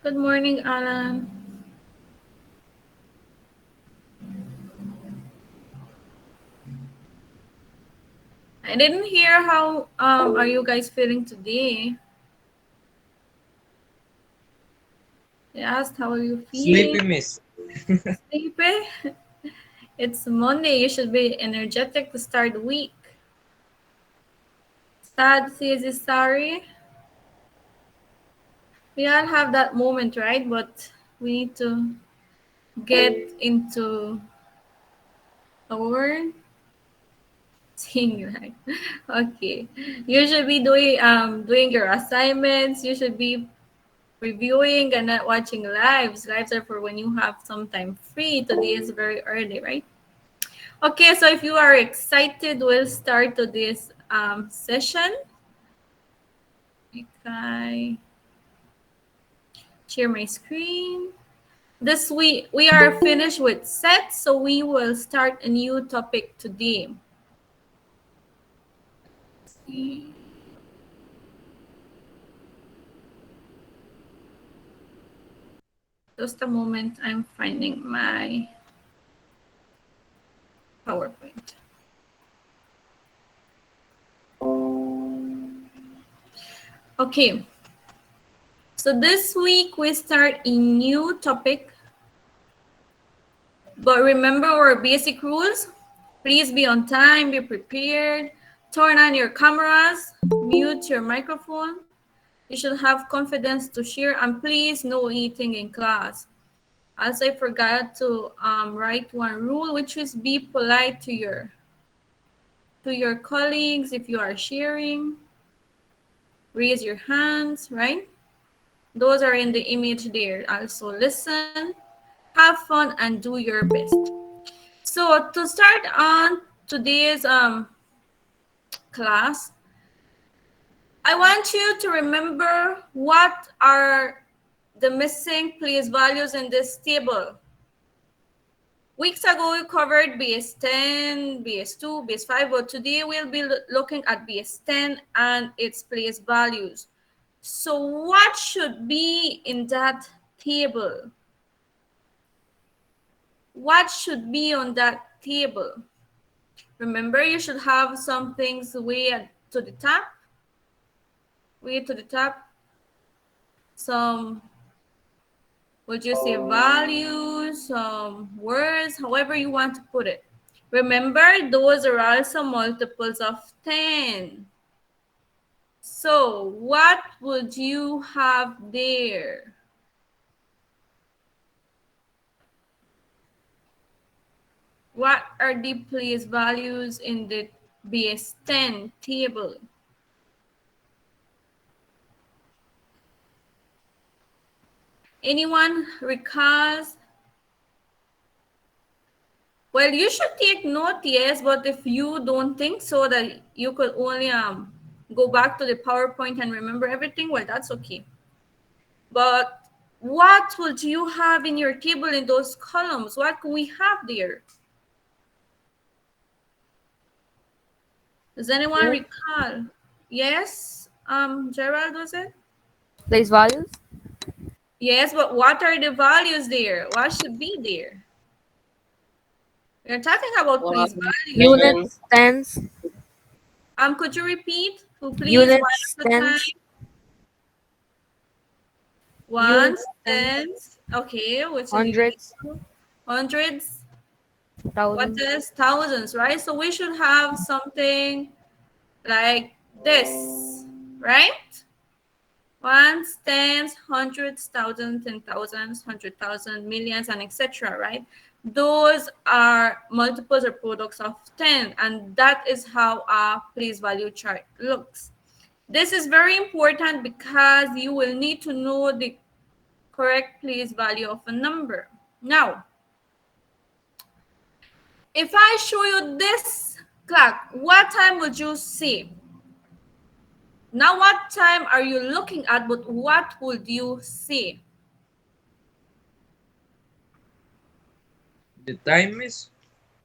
Good morning, Alan. I didn't hear how are you guys feeling today? I asked how are you Sleepy, feeling? miss. Sleepy? It's Monday. You should be energetic to start the week. Sad says sorry. We all have that moment, right? But we need to get into our thing, right? Okay. You should be doing your assignments. You should be reviewing and not watching lives. Lives are for when you have some time free. Today is very early, right? Okay, so if you are excited, we'll start today's session. I share my screen. This week we are finished with sets, so we will start a new topic today. Just a moment, I'm finding my PowerPoint. Okay, so this week we start a new topic, but remember our basic rules. Please be on time, be prepared, turn on your cameras, mute your microphone. You should have confidence to share, and please no eating in class. As I forgot to write one rule, which is be polite to your colleagues if you are sharing. Raise your hands, right? Those are in the image there. Also listen, have fun, and do your best. So to start on today's class, I want you to remember what are the missing place values in this table. Weeks ago, we covered base 10, base 2, base 5, but today we'll be looking at base 10 and its place values. So what should be in that table? What should be on that table? Remember, you should have some things way to the top, some, would you say values, some words, however you want to put it. Remember, those are also multiples of 10. So what would you have there? What are the place values in the base 10 table? Anyone recalls? Well, you should take note, yes, but if you don't think so that you could only go back to the PowerPoint and remember everything, well, that's okay. But what would you have in your table in those columns? What could we have there? Does anyone recall? Yes, Gerald, was it? Place values, Yes, but what are the values there? What should be there? We're talking about place One, values, right? ten, units, tens, Could you repeat, who please, one units, at a time? tens, Ones, units, tens, tens, okay, which is hundreds, hundreds. What thousands, is thousands, right? So we should have something like this, right? Ones, tens, hundreds, thousands, 10,000s, 100,000, millions, and etc., right? Those are multiples or products of 10, and that is how a place value chart looks. This is very important because you will need to know the correct place value of a number. Now, if I show you this clock, what time would you see? Now, what time are you looking at, but what would you see? the time is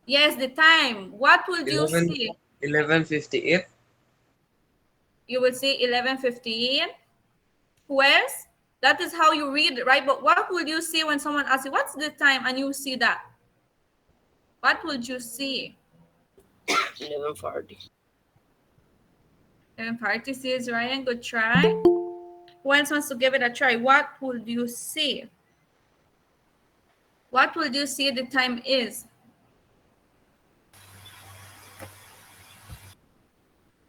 Yes, the time. What would you 11, see? 11:58. You would see 11:58. Who else? That is how you read it, right? But what would you say when someone asks you, what's the time, and you see that? What would you see? 11:40. 11:40 says Ryan, good try. Who else wants to give it a try? What would you see? What would you say the time is?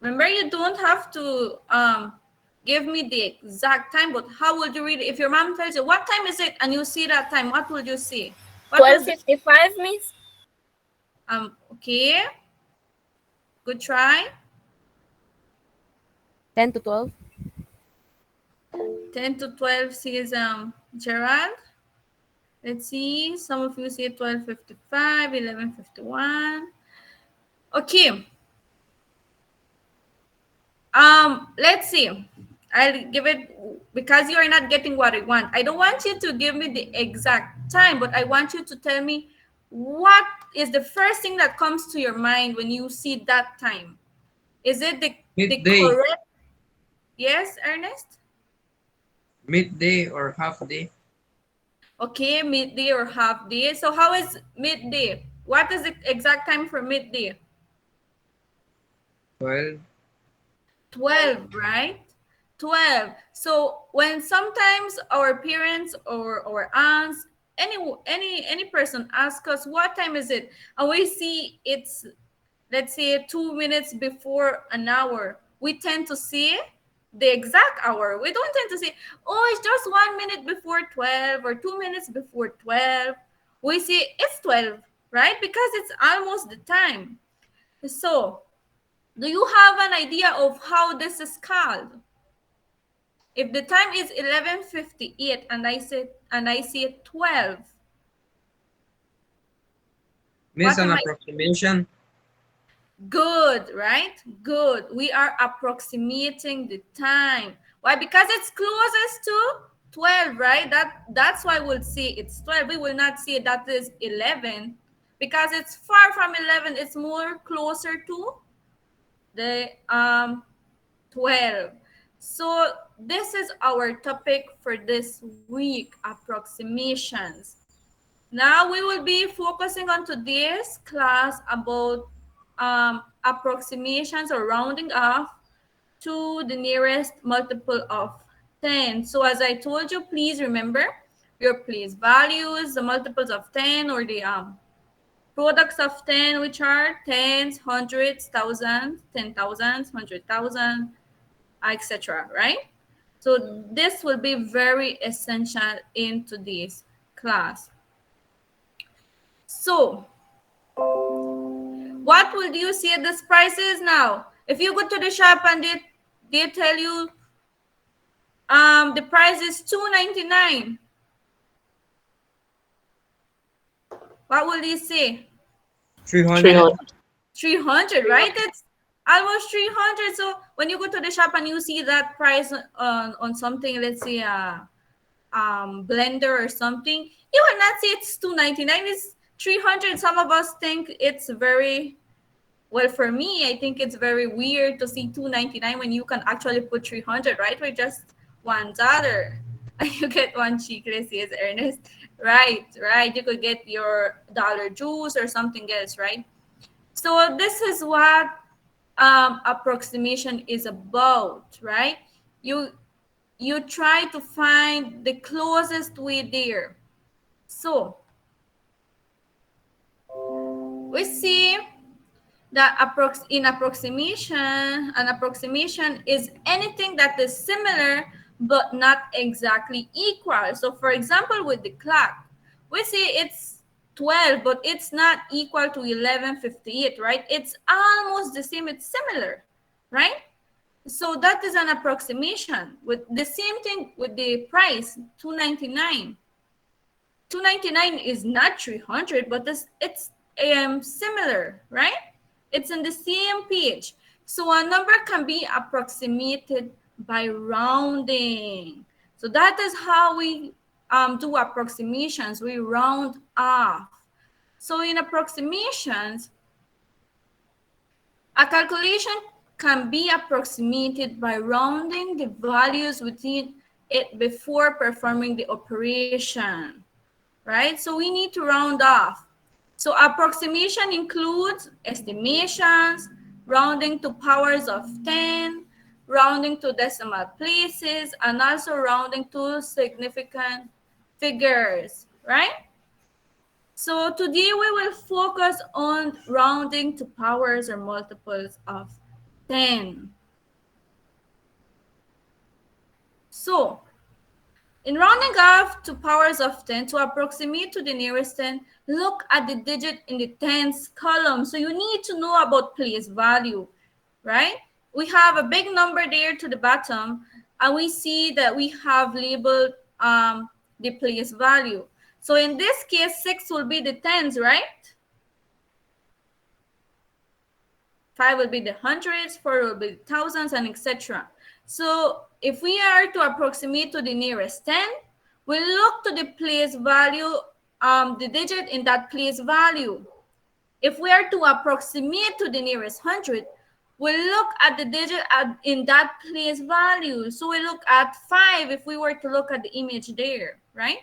Remember, you don't have to give me the exact time, but how would you read it? If your mom tells you, what time is it? And you see that time, what would you see? What is the 12:55, Miss. Okay. Good try. 10 to 12. 10 to 12 says Gerald. Let's see. Some of you say 12:55, 11:51. Okay. Let's see. I'll give it, because you are not getting what I want. I don't want you to give me the exact time, but I want you to tell me what is the first thing that comes to your mind when you see that time. Is it the Midday, correct? Yes, Ernest? midday or half day. Okay, midday or half day. So how is midday? What is the exact time for midday? 12. 12, right? 12. So when sometimes our parents or our aunts, any person asks us what time is it, and we see it's, let's say, 2 minutes before an hour, we tend to say the exact hour. We don't tend to say, oh, it's just 1 minute before 12 or 2 minutes before 12. We say it's 12, right? Because it's almost the time. So do you have an idea of how this is called? If the time is 11:58 and I say 12, Miss, what an am I? approximation. Good, right? Good. We are approximating the time. Why? Because it's closest to 12, right? That's why we'll say it's 12. We will not say that is 11 because it's far from 11. It's more closer to the 12. So this is our topic for this week, approximations. Now we will be focusing on today's class about approximations or rounding off to the nearest multiple of 10. So as I told you, please remember your place values, the multiples of 10, or the products of 10, which are tens, hundreds, thousands, 10,000s, 100,000, etc. Right? So this will be very essential in today's class. So what would you say this price is now? If you go to the shop and they tell you the price is $2.99, what will you say? 300. 300, right? It's almost 300. So when you go to the shop and you see that price on something, let's say a blender or something, you will not say it's $2.99. It's 300. Some of us think it's very, well, for me, I think it's very weird to see $2.99 when you can actually put 300, right? With just $1. And you get one chicle, says Ernest. Right, right. You could get your dollar juice or something else, right? So this is what approximation is about, right? You try to find the closest way there. So we see that in approximation, an approximation is anything that is similar but not exactly equal. So for example, with the clock, we say it's 12, but it's not equal to 11:58, right? It's almost the same, it's similar, right? So that is an approximation. With the same thing with the price, 299. 299 is not 300, but it's similar, right? It's in the same page. So a number can be approximated by rounding. So that is how we do approximations. We round off. So in approximations, a calculation can be approximated by rounding the values within it before performing the operation, right? So we need to round off. So approximation includes estimations, rounding to powers of 10, rounding to decimal places, and also rounding to significant figures, right? So today we will focus on rounding to powers or multiples of 10. So in rounding off to powers of 10, to approximate to the nearest 10, look at the digit in the tens column. So you need to know about place value, right? We have a big number there to the bottom, and we see that we have labeled the place value. So in this case, 6 will be the tens, right? 5 will be the hundreds, 4 will be the thousands, and etc. So if we are to approximate to the nearest 10, we look to the place value, the digit in that place value. If we are to approximate to the nearest 100, we look at the digit in that place value. So we look at 5 if we were to look at the image there, right?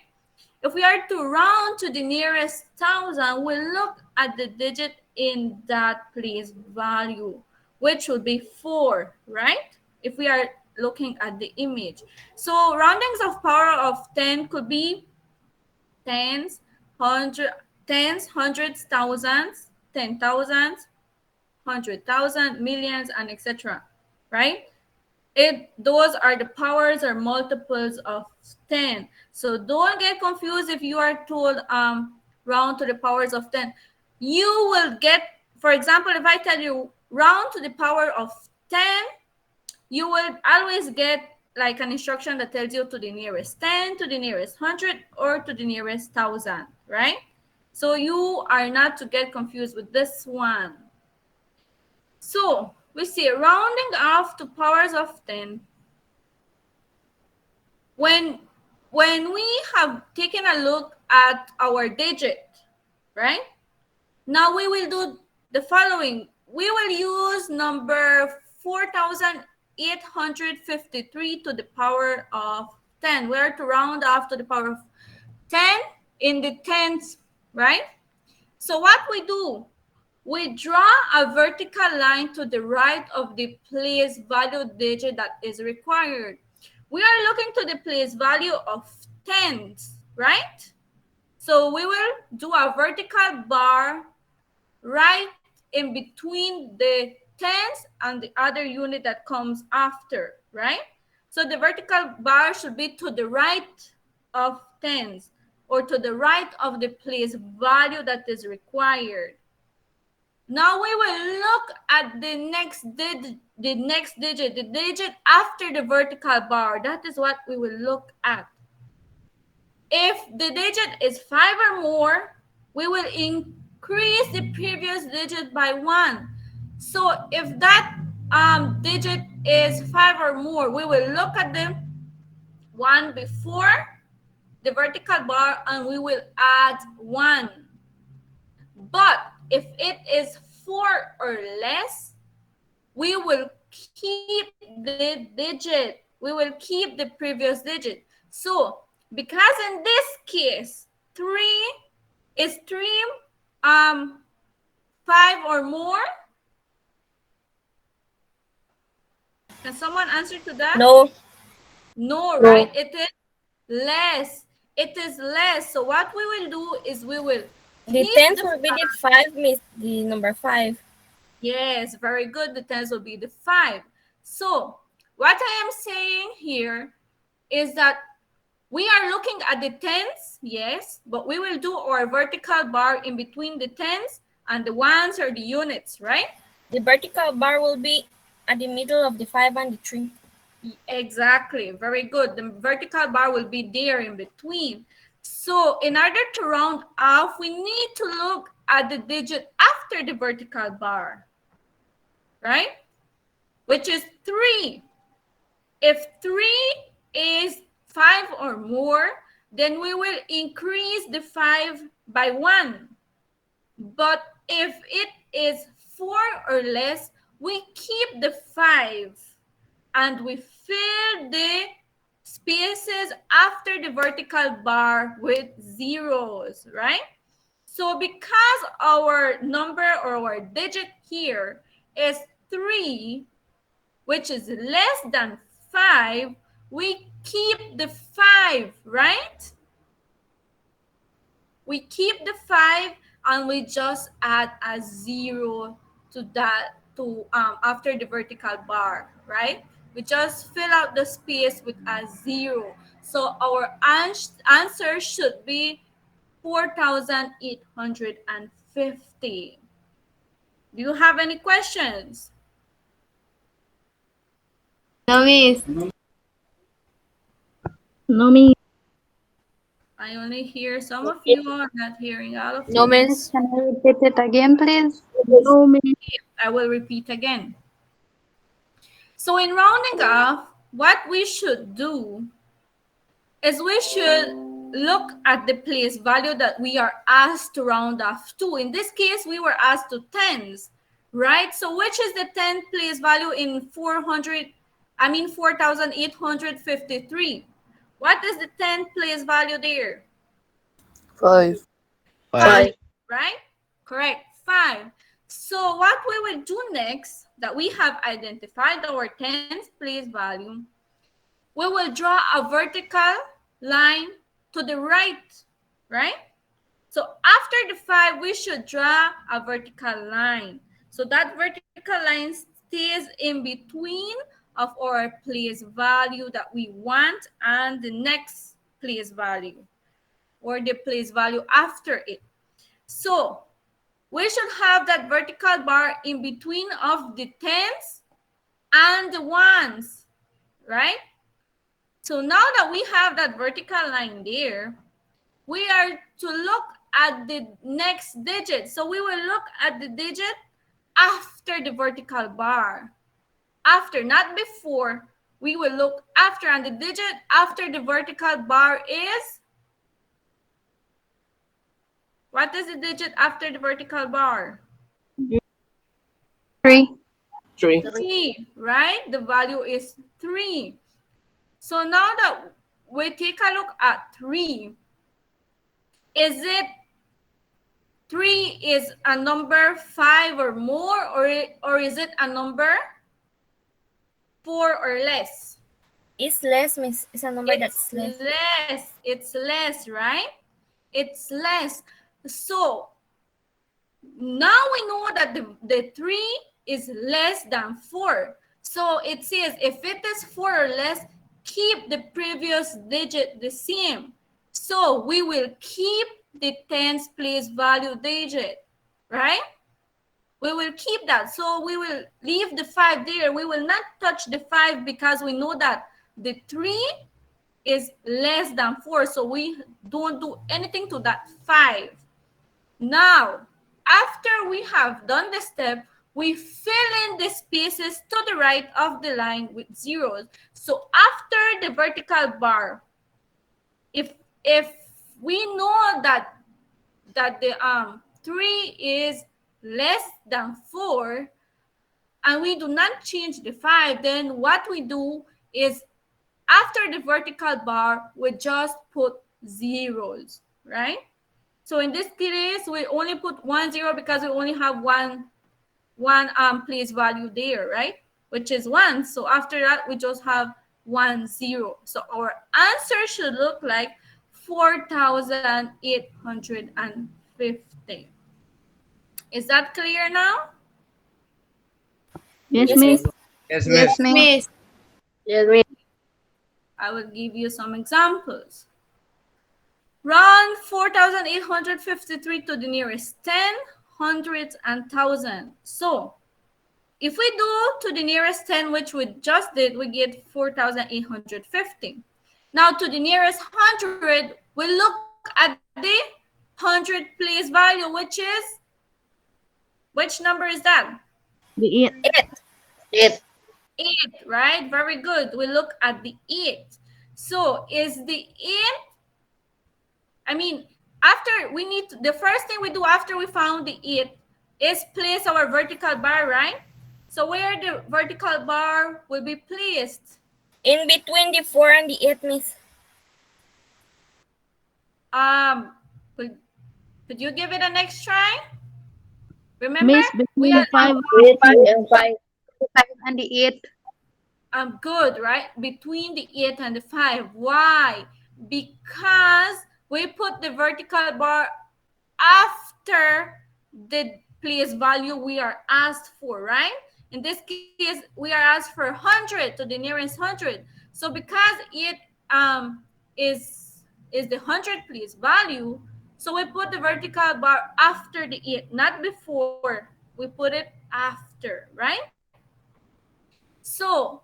If we are to round to the nearest 1,000, we look at the digit in that place value, which would be 4, right? If we are looking at the image. So roundings of power of 10 could be tens, hundreds, thousands, 10,000s, 100,000, millions, and etc. Right? Those are the powers or multiples of 10. So don't get confused if you are told round to the powers of 10. You will get, for example, if I tell you round to the power of 10, you will always get like an instruction that tells you to the nearest 10, to the nearest 100, or to the nearest 1,000, right? So you are not to get confused with this one. So we see rounding off to powers of 10. When we have taken a look at our digit, right? Now we will do the following. We will use number 4,853 to the power of 10. We are to round off to the power of 10 in the tens, right? So what we do, we draw a vertical line to the right of the place value digit that is required. We are looking to the place value of tens, right? So we will do a vertical bar right in between the tens and the other unit that comes after, right? So the vertical bar should be to the right of tens, or to the right of the place value that is required. Now we will look at the next digit, the digit after the vertical bar. That is what we will look at. If the digit is 5 or more, we will increase the previous digit by 1. So if that digit is 5 or more, we will look at the one before the vertical bar and we will add 1. But if it is 4 or less, we will keep the digit. We will keep the previous digit. So because in this case, 3 is 5 or more? Can someone answer to that? No. No, right? It is less. It is less. So what we will do is we will The keep tens the will be the 5, Miss. The number 5. Yes, very good. The tens will be the 5. So what I am saying here is that we are looking at the tens, yes, but we will do our vertical bar in between the tens and the ones or the units, right? The vertical bar will be at the middle of the 5 and the 3. Exactly. Very good. The vertical bar will be there in between. So in order to round off, we need to look at the digit after the vertical bar, right? Which is 3. If 3 is 5 or more, then we will increase the 5 by 1. But if it is 4 or less, we keep the 5 and we fill the spaces after the vertical bar with zeros, right? So because our number or our digit here is 3, which is less than 5, we keep the 5, right? We keep the 5 and we just add a 0 to that, to after the vertical bar, right? We just fill out the space with a 0. So our answer should be 4,850. Do you have any questions? No, miss. No, miss. I only hear some of you. I'm not hearing all of No, you. miss. Can I repeat it again, please? No, miss. I will repeat again. So in rounding off, what we should do is we should look at the place value that we are asked to round off to. In this case, we were asked to tens, right? So which is the 10th place value in 4,853? What is the 10th place value there? 5. 5, right? Correct, 5. So what we will do next, that we have identified our 10th place value, we will draw a vertical line to the right, right? So after the 5, we should draw a vertical line. So that vertical line stays in between of our place value that we want and the next place value, or the place value after it. So we should have that vertical bar in between of the tens and the ones, right? So now that we have that vertical line there, we are to look at the next digit. So we will look at the digit after the vertical bar. After, not before. We will look after, and the digit after the vertical bar is? What is the digit after the vertical bar? 3. 3, right? The value is 3. So now that we take a look at 3, is it 3 is a number 5 or more, or is it a number 4 or less? It's less, miss. It's a number that's less. It's less, right? It's less. So now we know that the 3 is less than 4. So it says if it is 4 or less, keep the previous digit the same. So we will keep the tens place value digit, right? We will keep that. So we will leave the 5 there. We will not touch the 5 because we know that the 3 is less than 4. So we don't do anything to that 5. Now, after we have done the step, we fill in the spaces to the right of the line with zeros. So after the vertical bar, if we know that the 3 is less than 4 and we do not change the 5, then what we do is after the vertical bar, we just put zeros, right? So in this case, we only put 1 0 because we only have one place value there, right? Which is 1. So after that, we just have 1 0. So our answer should look like 4,850. Is that clear now? Yes, Yes, miss. miss. Yes, Yes, miss. miss. Yes, miss. I will give you some examples. Round 4,853 to the nearest 10, hundreds, and thousand. So if we do to the nearest 10, which we just did, we get 4,850. Now to the nearest 100, we look at the 100 place value, which number is that? The 8. 8. 8, right? Very good. We look at the 8. So is the 8, after we need to, the first thing we do after we found the 8 is place our vertical bar, right? So where the vertical bar will be placed? In between the 4 and the 8, Miss. Um, could, could you give it a next try? Remember, Miss, we between are the 5 8 and 5. 5 and the 8. good, right? Between the 8 and the 5. Why? Because we put the vertical bar after the place value we are asked for, right? In this case, we are asked for 100 to the nearest 100. So because it is the 100 place value, so we put the vertical bar after the 8, not before. We put it after, right? So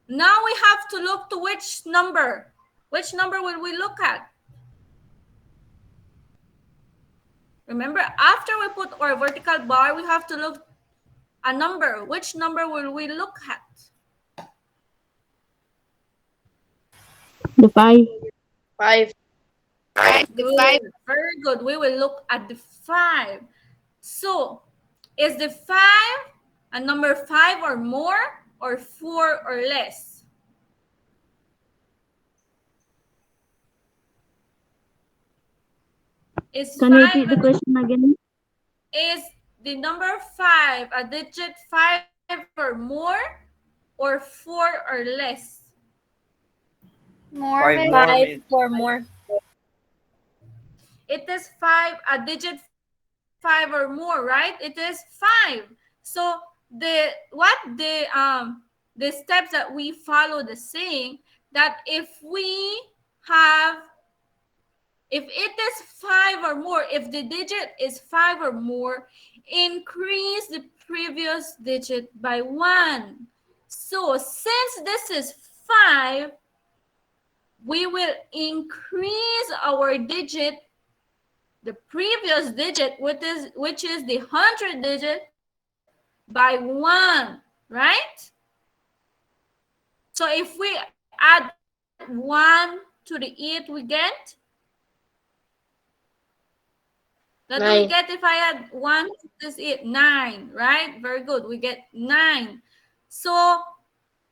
now we have to look to which number. Which number will we look at? Remember, after we put our vertical bar, we have to look a number. Which number will we look at? The 5. 5. Good. Very good. We will look at the 5. So, is the 5 a number 5 or more, or 4 or less? Is Can you 5 repeat the question again? is the number 5 a digit 5 or more, or 4 or less? More. 5 more, 5 Miss. for more. It is 5, a digit 5 or more, right? It is 5. So the steps that we follow the saying that if it is 5 or more, if the digit is 5 or more, increase the previous digit by 1. So since this is 5, we will increase our digit, the previous digit, which is the 100 digit, by 1, right? So if we add 1 to the 8, we get, what do we 9. get if I add 1 to this 8? 9, right? Very good. We get 9. So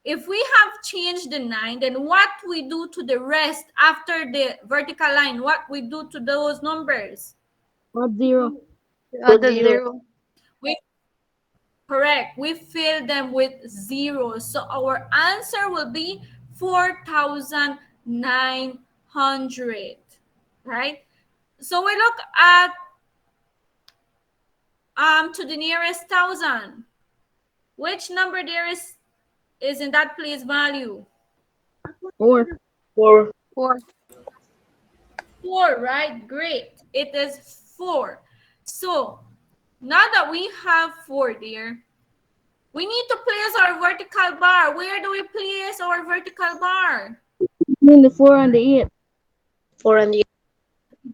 if we have changed the 9, then what we do to the rest after the vertical line? What we do to those numbers? Add 0. Add the 0. We correct. We fill them with 0. So our answer will be 4,900, right? So we look at to the nearest 1,000. Which number there is in that place value? 4. 4. 4, right? Great. It is 4. So now that we have 4 there, we need to place our vertical bar. Where do we place our vertical bar? Between the 4 and the 8. 4 and 8.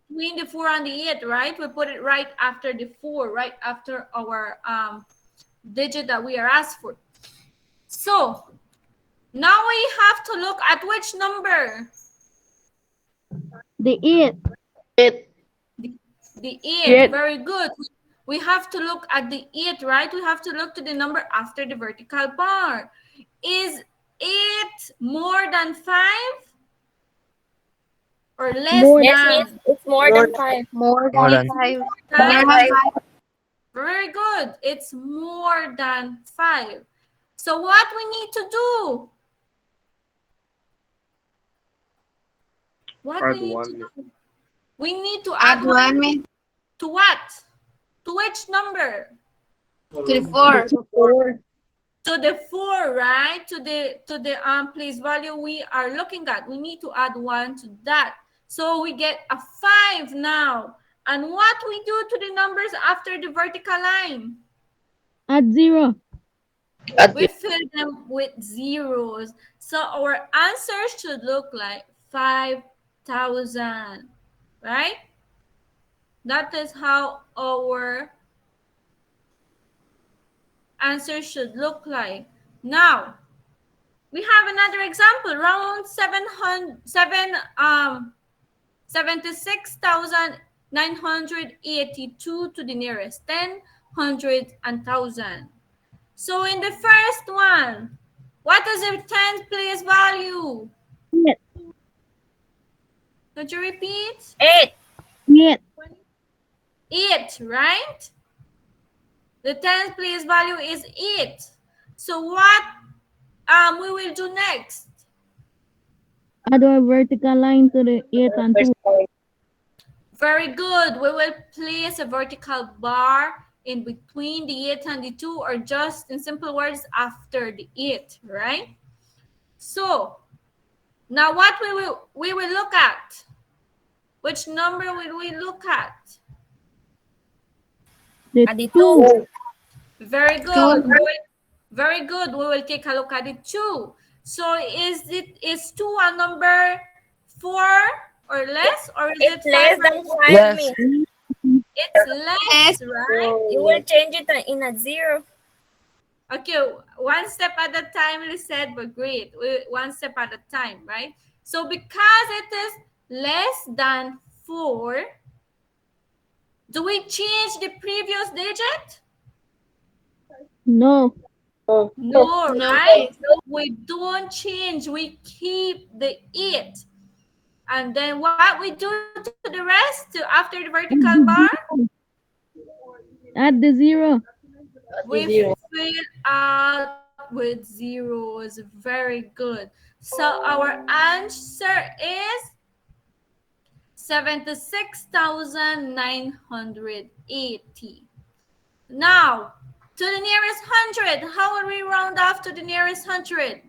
Between the 4 and the 8, right? We put it right after the 4, right after our digit that we are asked for. So now we have to look at which number? The 8. 8. The 8. Eight. Very good. We have to look at the 8, right? We have to look to the number after the vertical bar. Is 8 more than 5? Or less More Yes, than? Miss. It's more than 5. More More than 5. Than? Very good. It's more than 5. So what we need to do? What Add we need one, to Miss. do? We need to add 1 to what? To which number? To the 4. 4. To the 4, right? To the place value we are looking at. We need to add 1 to that. So we get a 5 now. And what we do to the numbers after the vertical line? Add 0. We fill them with zeros. So our answer should look like 5,000, right? That is how our answer should look like. Now, we have another example, round 76,982 to the nearest 10, 100, and 1,000. So in the first one, What is the 10th place value? 8. Could you repeat? 8. 8. 8, right? The 10th place value is 8. So what we will do next? Add a vertical line to the 8 and 2. Very good. We will place a vertical bar in between the 8 and the 2, or just in simple words, after the 8, right? So now what we will look at? Which number will we look at? The At the 2. 2. Very good. Very good. We will take a look at the 2. So is 2 a number 4 or less, or is It's it 5 less or than more? 5, Less. Miss. It's less, right? You will change it in a 0. Okay, one step at a time, we said, but great. One step at a time, right? So because it is less than 4, do we change the previous digit? No. No, right? We don't change. We keep the 8. And then what we do to the rest after the vertical bar? Add the 0. We fill out with zeros. Very good. So our answer is 76,980. Now, to the nearest 100, how will we round off to the nearest 100?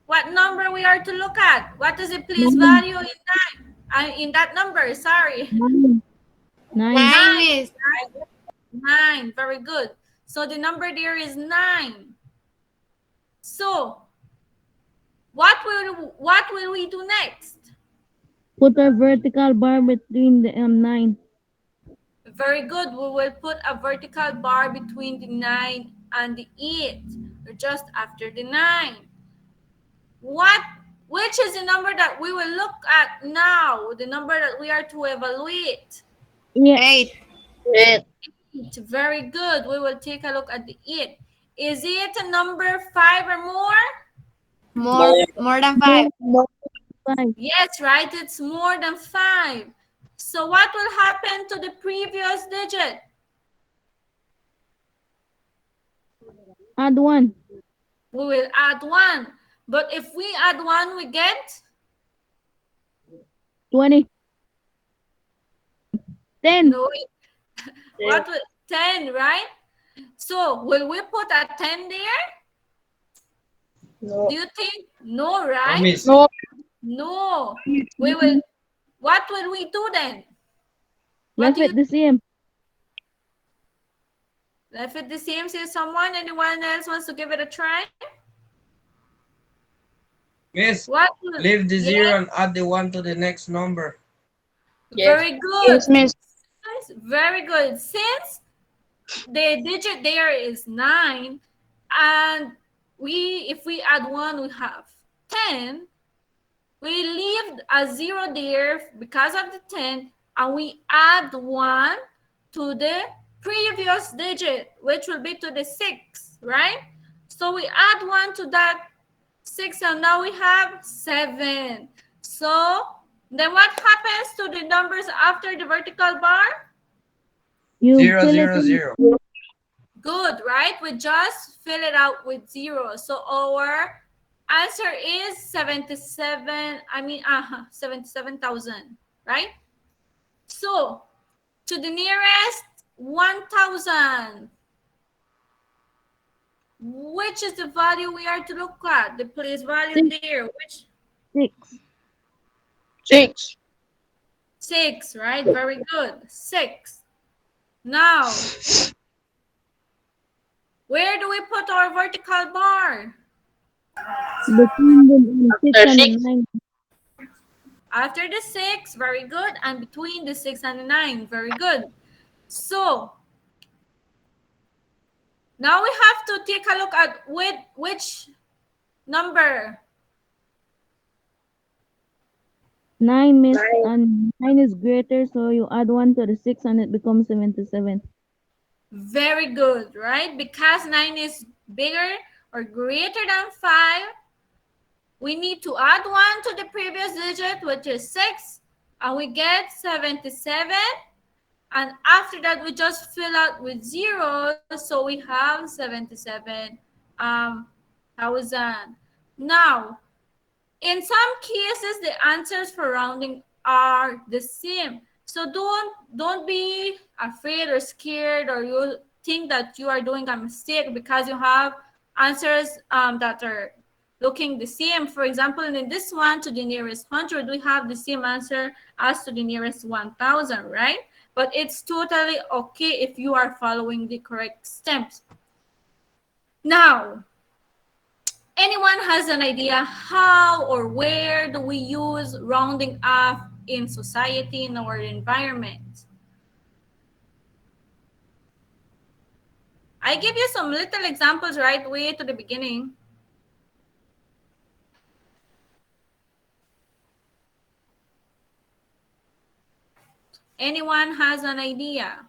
What number we are to look at? What is the place value in that number? Sorry. 9. 9. 9. 9. Very good. So the number there is 9. So what will we do next? Put a vertical bar between the 9. Very good. We will put a vertical bar between the 9 and the 8, or just after the 9. Which is the number that we will look at now? The number that we are to evaluate? 8. 8. 8. Very good. We will take a look at the 8. Is it a number 5 or more? More than 5. 5. Yes, right. It's more than 5. So what will happen to the previous digit? Add 1. We will add 1. But if we add 1, we get 20. 10. no. What will 10, right? So will we put a 10 there? No. Do you think? No, right? Miss. No. No. We will. What will we do then? Left it the same. Left it the same? Say someone. Anyone else wants to give it a try? Miss, What? leave the Yes. 0 and add the 1 to the next number. Very good. Yes, miss. Very good. Since the digit there is 9, and if we add 1, we have 10. We leave a 0 there because of the 10, and we add 1 to the previous digit, which will be to the 6, right? So we add 1 to that 6, and now we have 7. So then what happens to the numbers after the vertical bar? You 0, fill 0, it in. 0. Good, right? We just fill it out with 0. So our answer is 77,000, right? So to the nearest 1,000, which is the value we are to look at? The place value there, which 6. 6. 6, right? Very good. 6. Now, where do we put our vertical bar? Between the 6 After and the 6. 9. After the 6, very good. And between the 6 and the 9, very good. So, now we have to take a look at which number. 9 miss, and 9 is greater, so you add 1 to the 6 and it becomes 77. Very good, right? Because 9 is bigger, or greater than 5, we need to add 1 to the previous digit, which is 6, and we get 77. And after that, we just fill out with zeros, so we have 77,000. Now, in some cases, the answers for rounding are the same. So don't be afraid or scared, or you think that you are doing a mistake because you have answers that are looking the same. For example, in this one, to the nearest 100, we have the same answer as to the nearest 1,000, right? But it's totally okay if you are following the correct steps. Now, anyone has an idea how or where do we use rounding off in society, in our environment? I give you some little examples right way to the beginning. Anyone has an idea?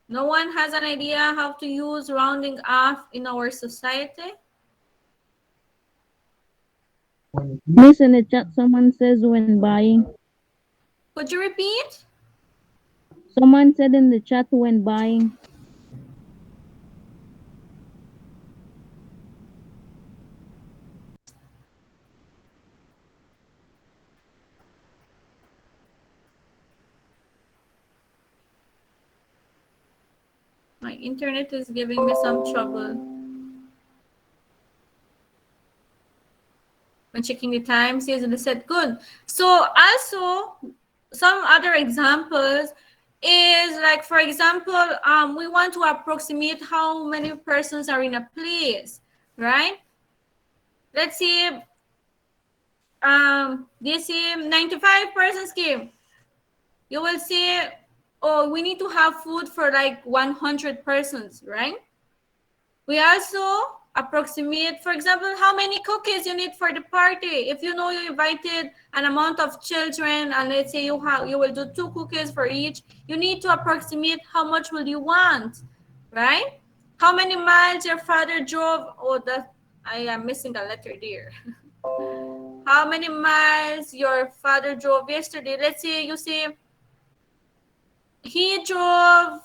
No one has an idea how to use rounding off in our society? Miss, in the chat, someone says when buying. Could you repeat? Someone said in the chat when buying. My internet is giving me some trouble. When checking the time, Susan said, good. So also, some other examples is like, for example, we want to approximate how many persons are in a place, right? Let's see, this is 95 persons came. You will see, oh, we need to have food for like 100 persons, right? We also approximate, for example, how many cookies you need for the party. If you know you invited an amount of children, and let's say you will do 2 cookies for each, you need to approximate how much will you want, right? How many miles your father drove? Oh, that I am missing a letter there. How many miles your father drove yesterday? Let's say you say he drove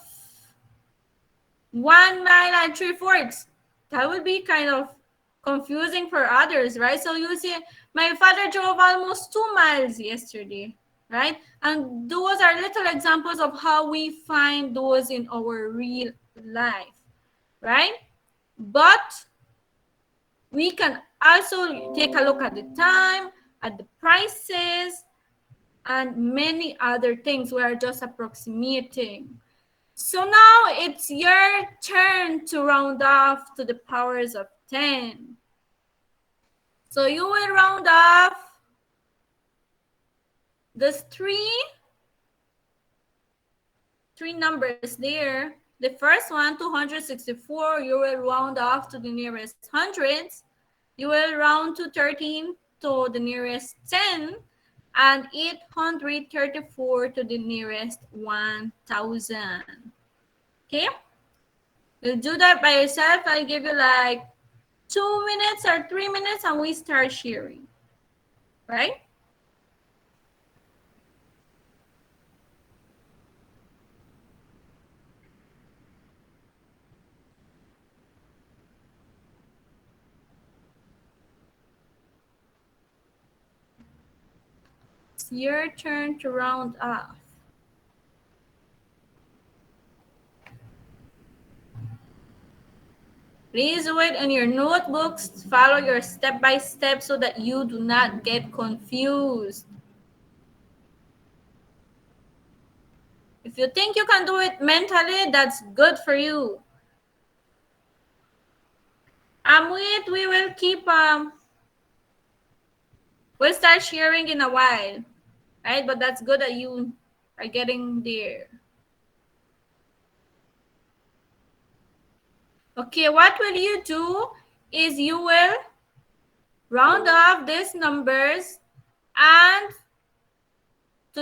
1 mile and 3/4. That would be kind of confusing for others, right? So you see, my father drove almost 2 miles yesterday, right? And those are little examples of how we find those in our real life, right? But we can also take a look at the time, at the prices, and many other things. We are just approximating. So now it's your turn to round off to the powers of 10. So you will round off these three numbers there. The first one, 264, you will round off to the nearest hundreds. You will round to 13 to the nearest 10, and 834 to the nearest 1,000. Okay? You'll do that by yourself. I'll give you like 2 minutes or 3 minutes and we start sharing, right? It's your turn to round off. Please do it in your notebooks. Follow your step-by-step so that you do not get confused. If you think you can do it mentally, that's good for you. We will keep, we'll start sharing in a while, right? But that's good that you are getting there. Okay, what will you do is you will round off these numbers and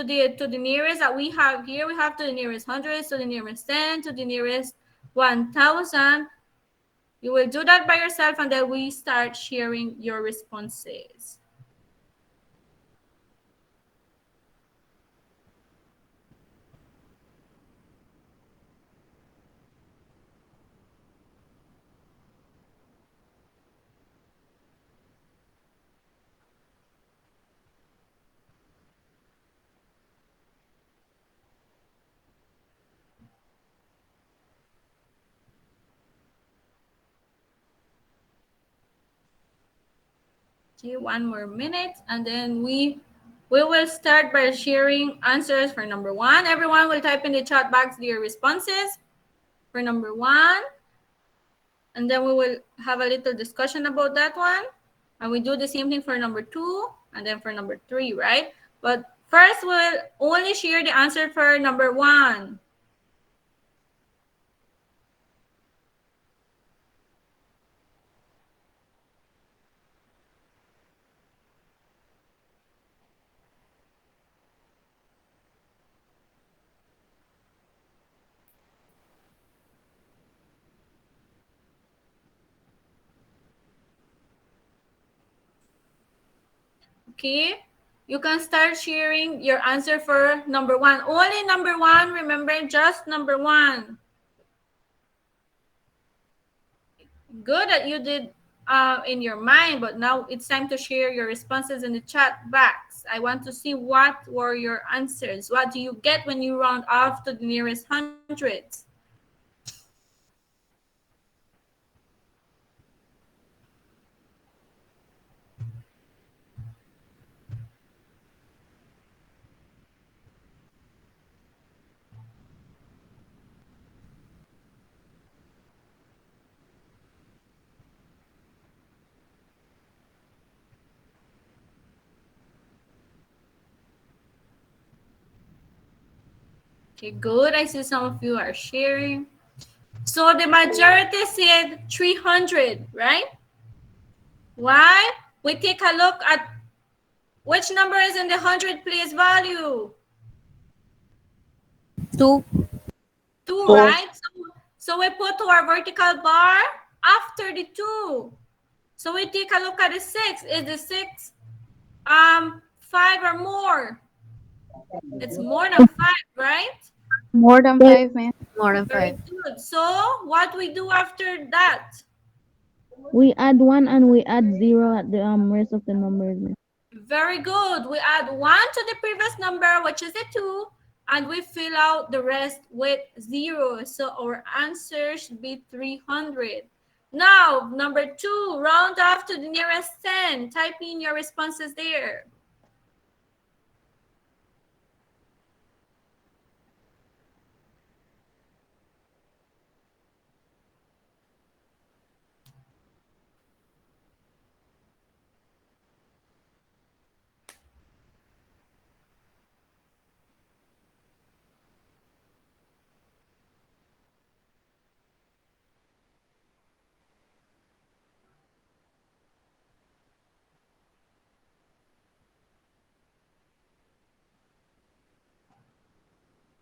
to the nearest that we have here. We have to the nearest hundreds, to the nearest 10, to the nearest 1,000. You will do that by yourself, and then we start sharing your responses. Okay, one more minute, and then we will start by sharing answers for number one. Everyone will type in the chat box their responses for number one, and then we will have a little discussion about that one. And we do the same thing for number two, and then for number three, right? But first, we'll only share the answer for number one. Okay, you can start sharing your answer for number one. Only number one, remember, just number one. Good that you did in your mind, but now it's time to share your responses in the chat box. I want to see what were your answers. What do you get when you round off to the nearest hundreds? Okay, good. I see some of you are sharing. So the majority said 300, right? Why? We take a look at which number is in the 100 place value. 2. 2, right? So we put our vertical bar after the 2. So we take a look at the 6. Is the 6 5 or more? It's more than 5, right? More than 5, ma'am. More than Very 5. good. So what we do after that? We add 1 and we add 0 at the rest of the numbers. Very good. We add 1 to the previous number, which is the 2, and we fill out the rest with 0. So our answer should be 300. Now, number 2, round off to the nearest 10. Type in your responses there.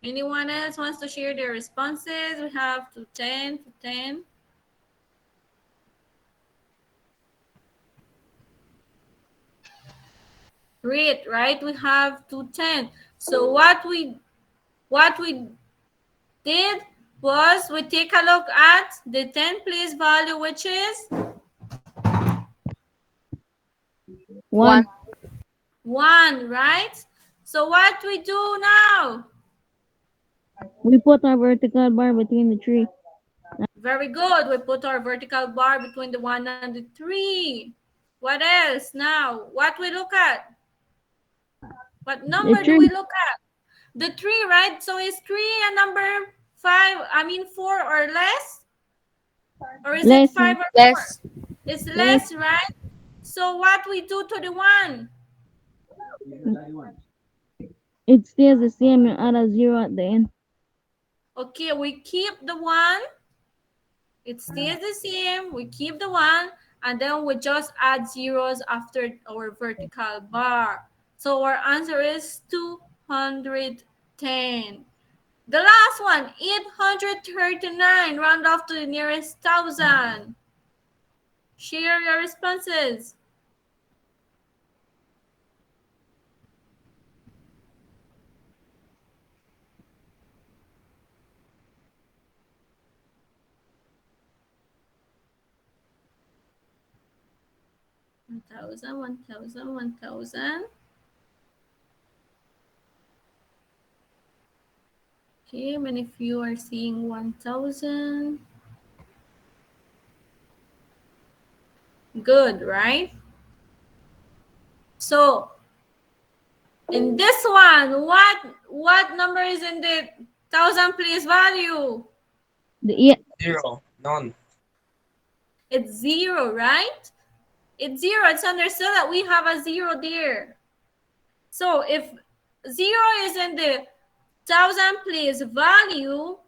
Anyone else wants to share their responses? We have to 10 to 10. Great, right? We have to 10. So what we did was we take a look at the 10 place value, which is 1. 1, right? So what we do now? We put our vertical bar between the 3. Very good. We put our vertical bar between the 1 and the 3. What else now? What we look at? What number do we look at? The 3, right? So is 3 a number 4 or less? Or is it 5 or Less. more? It's less, right? So what we do to the 1? It stays the same. You add a 0 at the end. Okay, we keep the 1. It stays the same. We keep the 1, and then we just add zeros after our vertical bar. So our answer is 200. 810. The last one, 839. Round off to the nearest thousand. Share your responses. One thousand, 1,000, 1,000. Okay, many of you are seeing 1,000. Good, right? So, in this one, what number is in the thousand place value? The 8. 0. None. It's 0, right? It's 0. It's understood that we have a 0 there. So if 0 is in the thousand place value,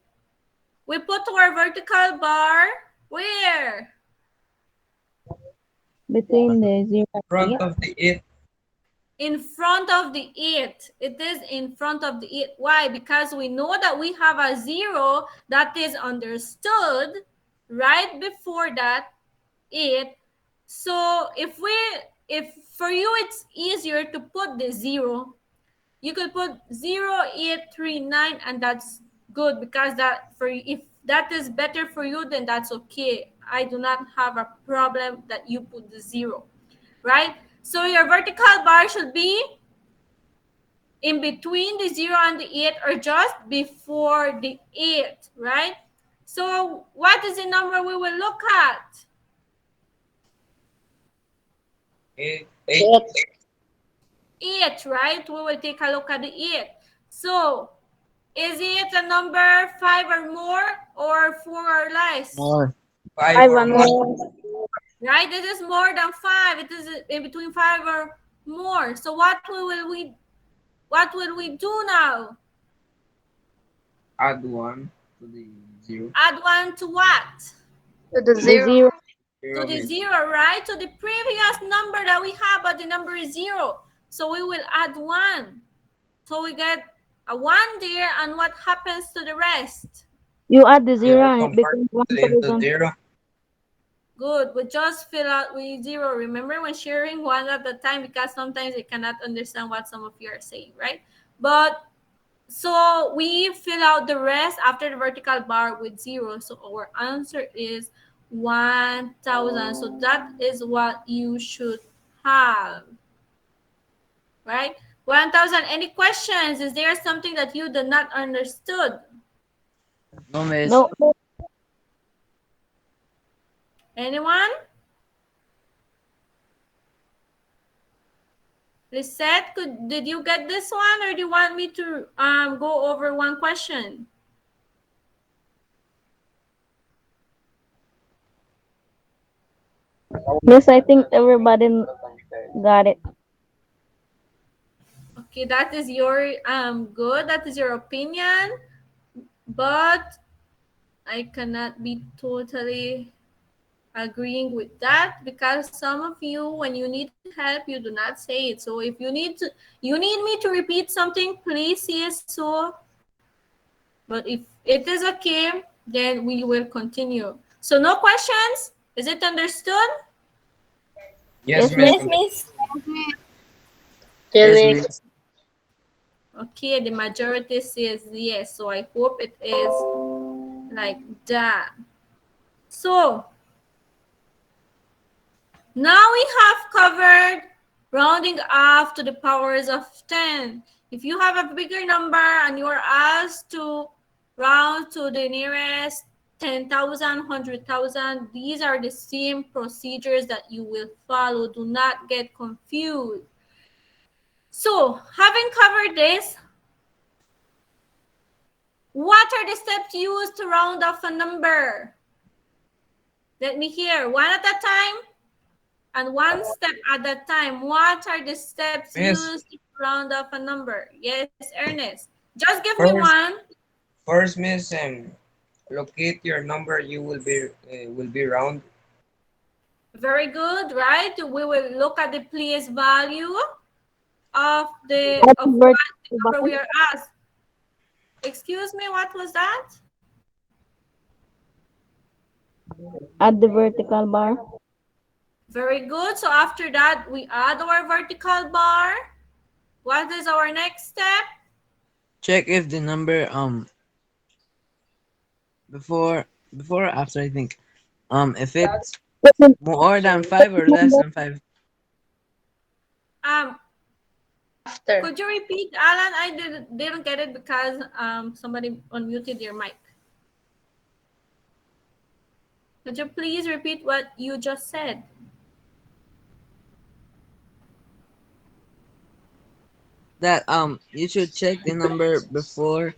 we put our vertical bar where? Between the 0 and Front 8. of the 8. In front of the 8. It is in front of the 8. Why? Because we know that we have a 0 that is understood right before that 8. So if for you it's easier to put the 0, you could put 0839 and that's good, because that for if that is better for you, then that's okay. I do not have a problem that you put the 0, right? So your vertical bar should be in between the 0 and the 8, or just before the 8, right? So what is the number we will look at? 8. 8, right? We will take a look at the 8. So is it a number 5 or more, or 4 or less? More. 5 or more. Right? It is more than 5. It is in between 5 or more. So what will we do now? Add 1 to the 0. Add 1 to what? To the The 0. 0. To the Miss. 0, right? To the previous number that we have, but the number is 0. So we will add 1. So we get a 1 there, and what happens to the rest? You add the 0 and it Convert becomes into 1,000. 0. Good. We just fill out with 0. Remember, when sharing one at a time, because sometimes you cannot understand what some of you are saying, right? But so we fill out the rest after the vertical bar with 0. So our answer is 1,000. So that is what you should have, right? 1,000. Any questions? Is there something that you did not understood? No, miss. No. Anyone? Lisette, did you get this one, or do you want me to go over one question? Yes, I think everybody got it. Okay, that is your good. That is your opinion, but I cannot be totally agreeing with that, because some of you, when you need help, you do not say it. So if you need me to repeat something, please say so. But if it is okay, then we will continue. So no questions? Is it understood? Yes, Yes, miss. Yes, Miss. Yes, miss. Okay, the majority says yes. So I hope it is like that. So now we have covered rounding off to the powers of 10. If you have a bigger number and you are asked to round to the nearest 10,000, 100,000, these are the same procedures that you will follow. Do not get confused. So, having covered this, what are the steps used to round off a number? Let me hear. One at a time and one step at a time. What are the steps Miss. used to round off a number? Yes, Ernest. Just give me First, one. miss, locate your number. You will be round. Very good, right? We will look at the place value of At the what the vertical number bar. we are asked. Excuse me, what was that? At the vertical bar. Very good. So after that, we add our vertical bar. What is our next step? Check if the number before or after, I think. If it's more than 5 or less than 5. Um, After. could you repeat, Alan? I didn't get it because somebody unmuted your mic. Could you please repeat what you just said? That you should check the number before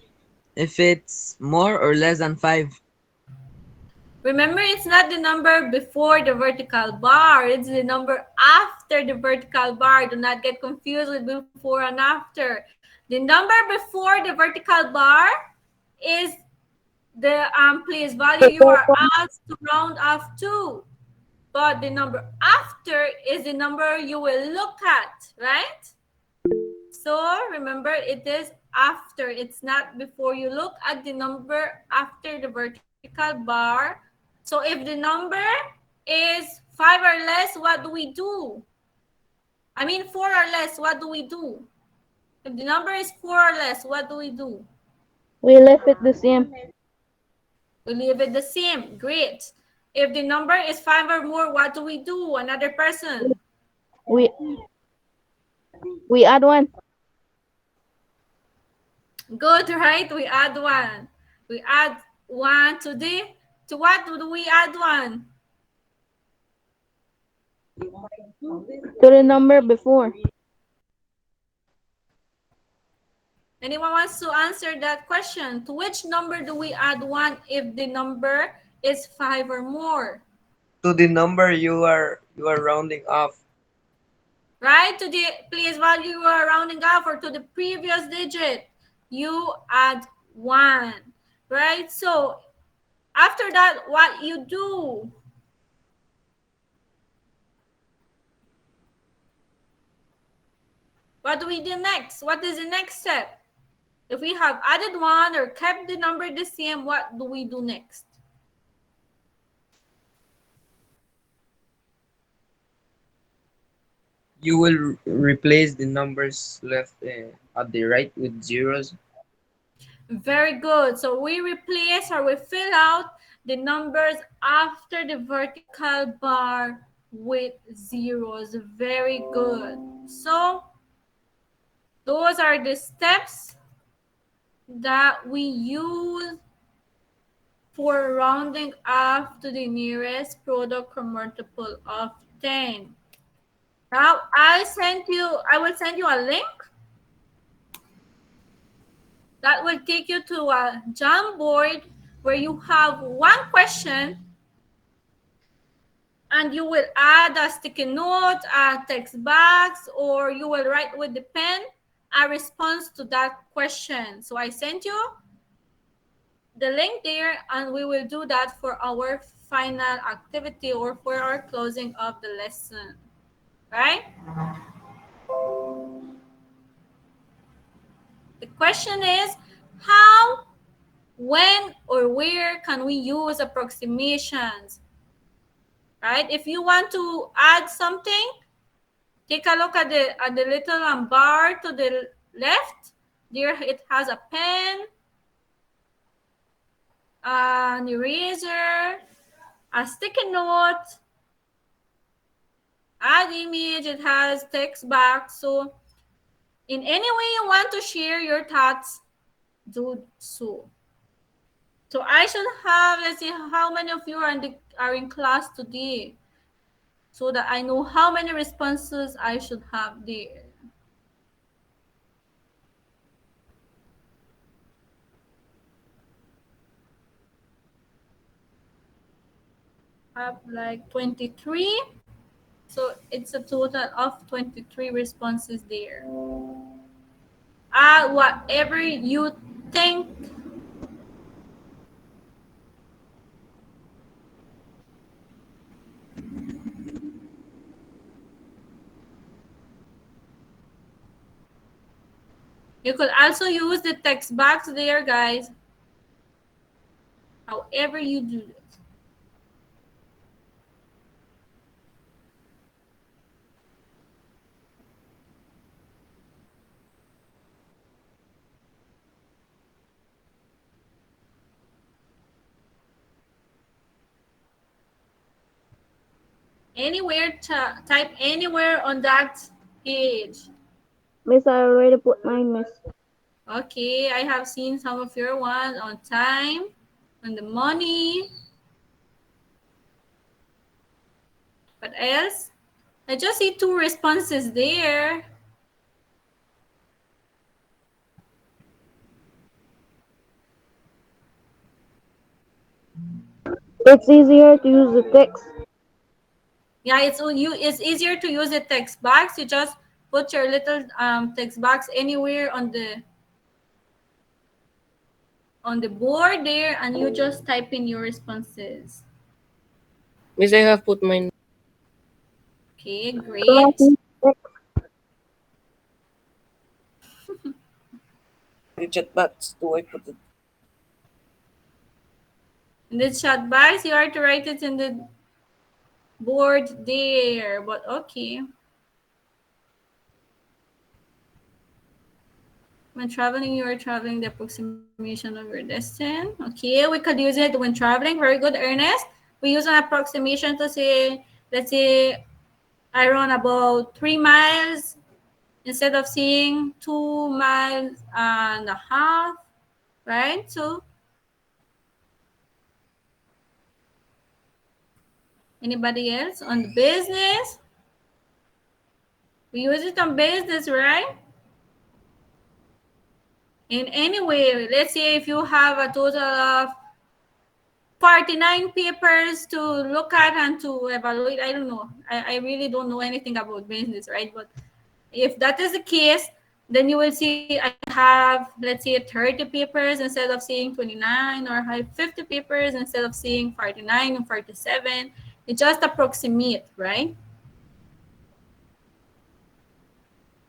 if it's more or less than 5. Remember, it's not the number before the vertical bar. It's the number after the vertical bar. Do not get confused with before and after. The number before the vertical bar is the place value you are asked to round off to. But the number after is the number you will look at, right? So remember, it is after. It's not before. You look at the number after the vertical bar. So if the number is 5 or less, what do we do? I mean 4 or less, what do we do? If the number is 4 or less, what do we do? We left it the same. We leave it the same. Great. If the number is 5 or more, what do we do? Another person. We we add one. Good, right? We add 1. We add 1 to what do we add 1? To the number before. Anyone wants to answer that question? To which number do we add 1 if the number is 5 or more? To the number you are rounding off. Right? To the place value you are rounding off, or to the previous digit, you add 1. Right? So after that, what you do? What do we do next? What is the next step? If we have added 1 or kept the number the same, what do we do next? You will replace the numbers left at the right with zeros. Very good. So we replace or we fill out the numbers after the vertical bar with zeros. Very good. So those are the steps that we use for rounding off to the nearest product or multiple of 10. Now I will send you a link that will take you to a Jamboard where you have one question and you will add a sticky note, a text box, or you will write with the pen a response to that question. So I sent you the link there, and we will do that for our final activity or for our closing of the lesson, right? The question is, how, when, or where can we use approximations, right? If you want to add something, take a look at the little bar to the left. There it has a pen, an eraser, a sticky note, add image, it has text box. So in any way you want to share your thoughts, do so. So I should have, let's see how many of you are in class today, so that I know how many responses I should have there. Have like 23. So it's a total of 23 responses there. Whatever you think. You could also use the text box there, guys. However you do it. Anywhere, type anywhere on that page. Miss, I already put mine, Miss. Okay, I have seen some of your ones on time, on the money. What else? I just see 2 responses there. It's easier to use the text. Yeah, it's easier to use a text box. You just put your little text box anywhere on the board there, and you just type in your responses. Miss, I have put mine. Okay, Class great. use text. The chat box. Do I put it? In the chat box, you are to write it in the board there, but okay. When traveling, you are traveling the approximation of your distance. Okay, we could use it when traveling. Very good, Ernest. We use an approximation to say, let's say, I run about 3 miles instead of saying 2 miles and a half, right? So, anybody else on the business? We use it on business, right? In any way, let's say if you have a total of 49 papers to look at and to evaluate. I don't know. I really don't know anything about business, right? But if that is the case, then you will see I have, let's say, 30 papers instead of seeing 29, or I have 50 papers instead of seeing 49 and 47. It just approximate, right?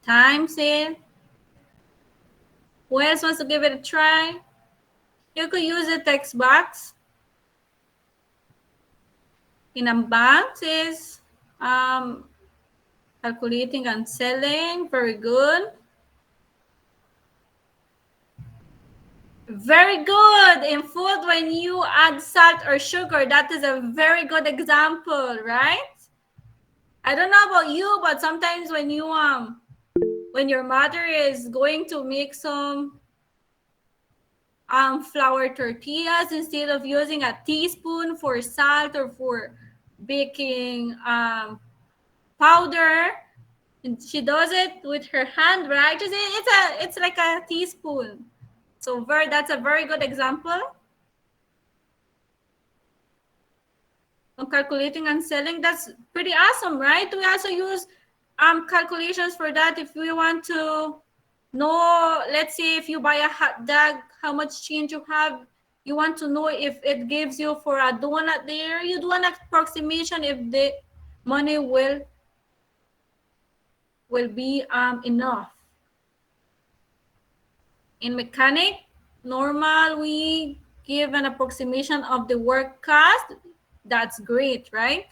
Time sale. Who else wants to give it a try? You could use a text box. In a box is calculating and selling. Very good. Very good. In food, when you add salt or sugar, that is a very good example, right? I don't know about you, but sometimes when your mother is going to make some flour tortillas, instead of using a teaspoon for salt or for baking powder, she does it with her hand, right? It's like a teaspoon. So that's a very good example on calculating and selling. That's pretty awesome, right? We also use calculations for that. If we want to know, let's say if you buy a hot dog, how much change you have, you want to know if it gives you for a donut there, you do an approximation if the money will be enough. In mechanic, normal, we give an approximation of the work cost. That's great, right?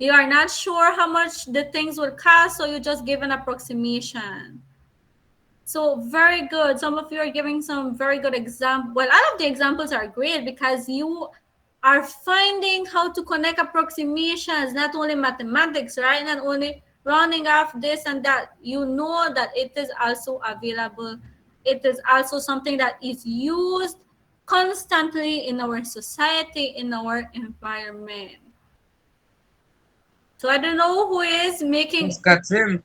You are not sure how much the things will cost, so you just give an approximation. So very good. Some of you are giving some very good examples. Well, all of the examples are great because you are finding how to connect approximations, not only mathematics, right? Not only rounding off this and that. You know that it is also available. It is also something that is used constantly in our society, in our environment. So I don't know who is Miss making. Catzim,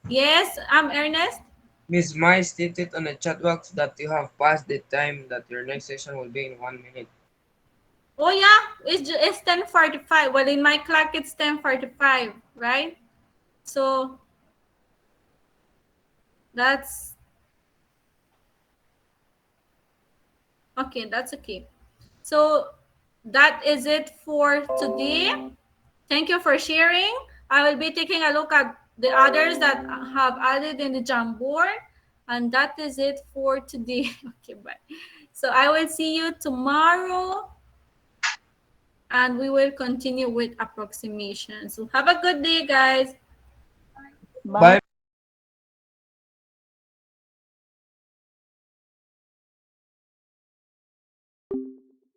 Yes, I'm Ernest. Miss Mai stated on the chat box that you have passed the time that your next session will be in 1 minute. Oh yeah, it's 10:45. Well, in my clock it's 10:45, right? So that's okay. That's okay. So that is it for today. Thank you for sharing. I will be taking a look at the others that have added in the Jamboard. And that is it for today. Okay, bye. So I will see you tomorrow and we will continue with approximation. So have a good day, guys. Bye.